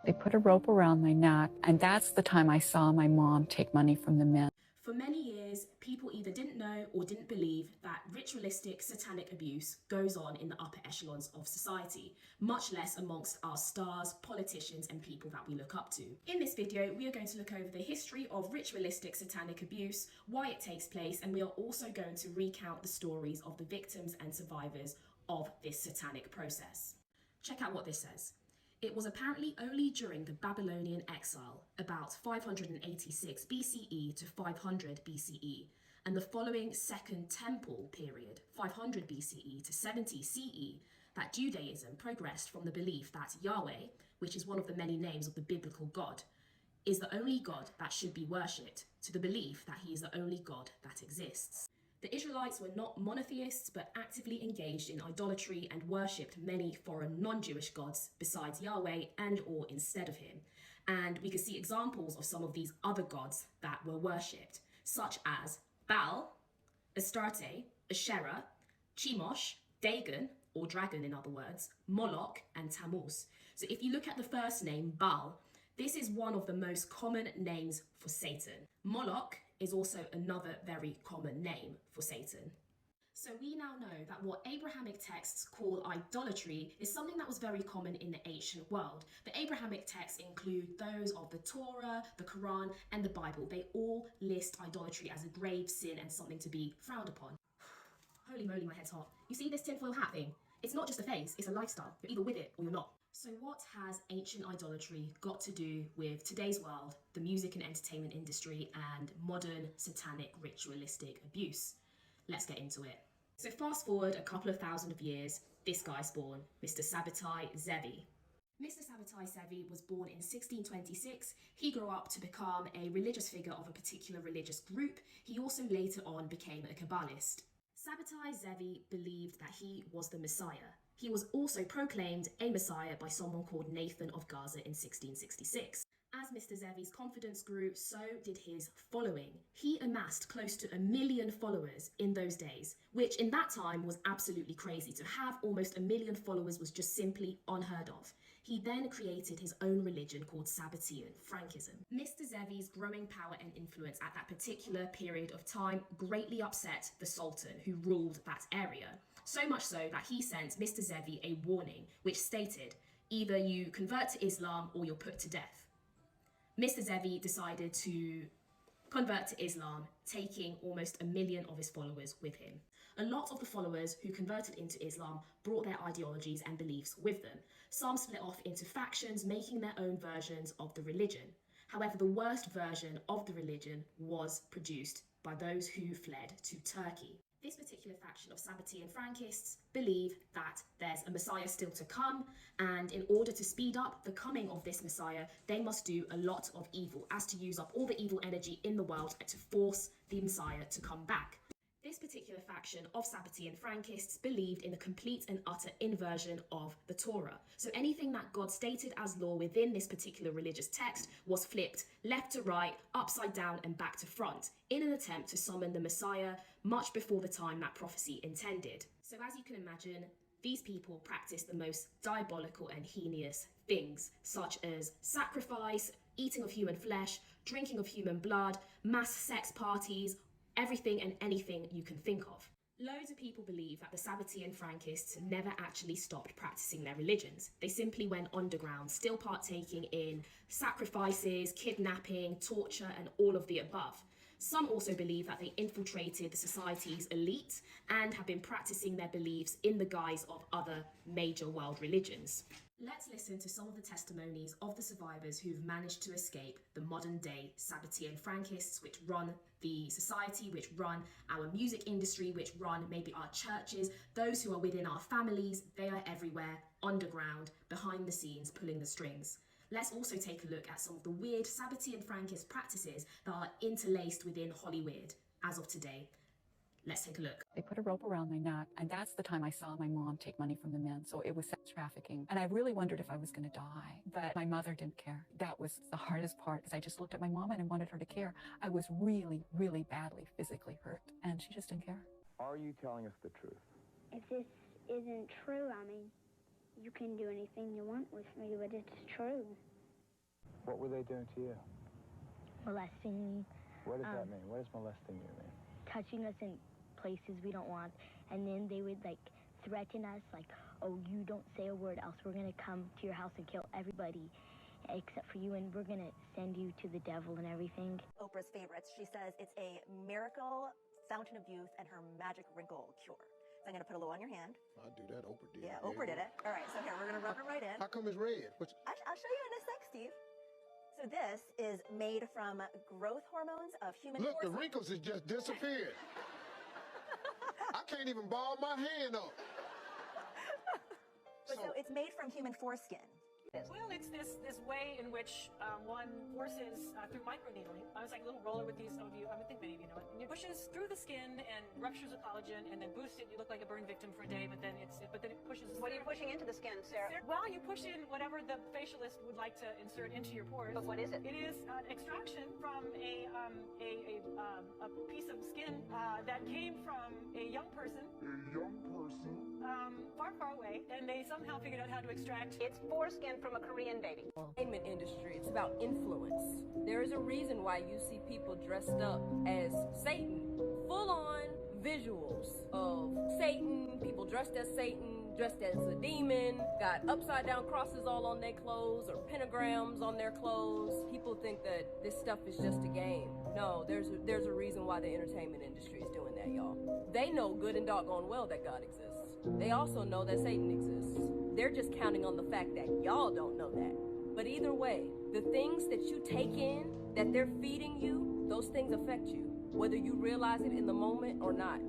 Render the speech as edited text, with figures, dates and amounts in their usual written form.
They put a rope around my neck, and that's the time I saw my mom take money from the men. For many years, people either didn't know or didn't believe that ritualistic satanic abuse goes on in the upper echelons of society, much less amongst our stars, politicians, and people that we look up to. In this video, we are going to look over the history of ritualistic satanic abuse, why it takes place, and we are also going to recount the stories of the victims and survivors of this satanic process. Check out what this says. It was apparently only during the Babylonian exile, about 586 BCE to 500 BCE, and the following Second Temple period, 500 BCE to 70 CE, that Judaism progressed from the belief that Yahweh, which is one of the many names of the biblical God, is the only God that should be worshipped, to the belief that he is the only God that exists. The Israelites were not monotheists, but actively engaged in idolatry and worshipped many foreign non-Jewish gods besides Yahweh and or instead of him. And we can see examples of some of these other gods that were worshipped, such as Baal, Astarte, Asherah, Chemosh, Dagon, or dragon in other words, Moloch, and Tammuz. So if you look at the first name, Baal, this is one of the most common names for Satan. Moloch is also another very common name for Satan. So we now know that what Abrahamic texts call idolatry is something that was very common in the ancient world. The Abrahamic texts include those of the Torah, the Quran, and the Bible. They all list idolatry as a grave sin and something to be frowned upon. Holy moly, my head's hot. You see this tinfoil hat thing? It's not just a phase, it's a lifestyle. You're either with it or you're not. So what has ancient idolatry got to do with today's world, the music and entertainment industry, and modern satanic ritualistic abuse? Let's get into it. So fast forward a couple of thousand of years, this guy's born, Mr. Sabbatai Zevi. Mr. Sabbatai Zevi was born in 1626. He grew up to become a religious figure of a particular religious group. He also later on became a Kabbalist. Sabbatai Zevi believed that he was the Messiah. He was also proclaimed a Messiah by someone called Nathan of Gaza in 1666. As Mr. Zevi's confidence grew, so did his following. He amassed close to 1 million followers in those days, which in that time was absolutely crazy. To have almost 1 million followers was just simply unheard of. He then created his own religion called Sabbatean Frankism. Mr. Zevi's growing power and influence at that particular period of time greatly upset the Sultan who ruled that area. So much so that he sent Mr. Zevi a warning which stated, either you convert to Islam or you're put to death. Mr. Zevi decided to convert to Islam, taking almost 1 million of his followers with him. A lot of the followers who converted into Islam brought their ideologies and beliefs with them. Some split off into factions, making their own versions of the religion. However, the worst version of the religion was produced by those who fled to Turkey. This particular faction of Sabbatean Frankists believe that there's a Messiah still to come, and in order to speed up the coming of this Messiah, they must do a lot of evil, as to use up all the evil energy in the world to force the Messiah to come back. This particular faction of Sabbatean Frankists believed in the complete and utter inversion of the Torah. So anything that God stated as law within this particular religious text was flipped left to right, upside down and back to front, in an attempt to summon the Messiah much before the time that prophecy intended. So as you can imagine, these people practice the most diabolical and heinous things, such as sacrifice, eating of human flesh, drinking of human blood, mass sex parties, everything and anything you can think of. Loads of people believe that the Sabbatean Frankists never actually stopped practicing their religions. They simply went underground, still partaking in sacrifices, kidnapping, torture, and all of the above. Some also believe that they infiltrated the society's elite and have been practicing their beliefs in the guise of other major world religions. Let's listen to some of the testimonies of the survivors who've managed to escape the modern day Sabbatean Frankists, which run the society, which run our music industry, which run maybe our churches, those who are within our families. They are everywhere, underground, behind the scenes, pulling the strings. Let's also take a look at some of the weird Sabbatean Frankist practices that are interlaced within HOLLYWEIRD as of today. Let's take a look. They put a rope around my neck, and that's the time I saw my mom take money from the men. So it was sex trafficking. And I really wondered if I was going to die, but my mother didn't care. That was the hardest part, because I just looked at my mom and I wanted her to care. I was really, really badly physically hurt, and she just didn't care. Are you telling us the truth? If this isn't true, I mean, you can do anything you want with me, but it's true. What were they doing to you? Molesting me, What does that mean? What does molesting you mean? touching us in places we don't want, and then they would like threaten us like, oh, you don't say a word else we're gonna come to your house and kill everybody except for you, and we're gonna send you to the devil and everything. Oprah's favorites. She says it's a miracle fountain of youth and her magic wrinkle cure. So I'm going to put a little on your hand. I'll do that. Oprah did. Yeah, Oprah did it. All right, so here, we're going to rub it right in. How come it's red? I'll show you in a sec, Steve. So this is made from growth hormones of human Look, the foreskin. wrinkles has just disappeared. I can't even ball my hand up. So it's made from human foreskin. Well, it's this way in which one forces through microneedling. It's like a little roller with these. Some of you, I think many of you know it. And it pushes through the skin and ruptures the collagen, and then boosts it. You look like a burn victim for a day, but then it pushes. What are you pushing into the skin, Sarah? Well, you push in whatever the facialist would like to insert into your pores. But what is it? It is an extraction from a piece of skin that came from a young person. Far, far away, and they somehow figured out how to extract. It's foreskin from a Korean baby. Entertainment industry, it's about influence. There is a reason why you see people dressed up as Satan. Full-on visuals of Satan, people dressed as Satan, dressed as a demon, got upside-down crosses all on their clothes or pentagrams on their clothes. People think that this stuff is just a game. No, there's a reason why the entertainment industry is doing that, y'all. They know good and doggone well that God exists. They also know that Satan exists. They're just counting on the fact that y'all don't know that. But either way, the things that you take in, that they're feeding you, those things affect you, whether you realize it in the moment or not.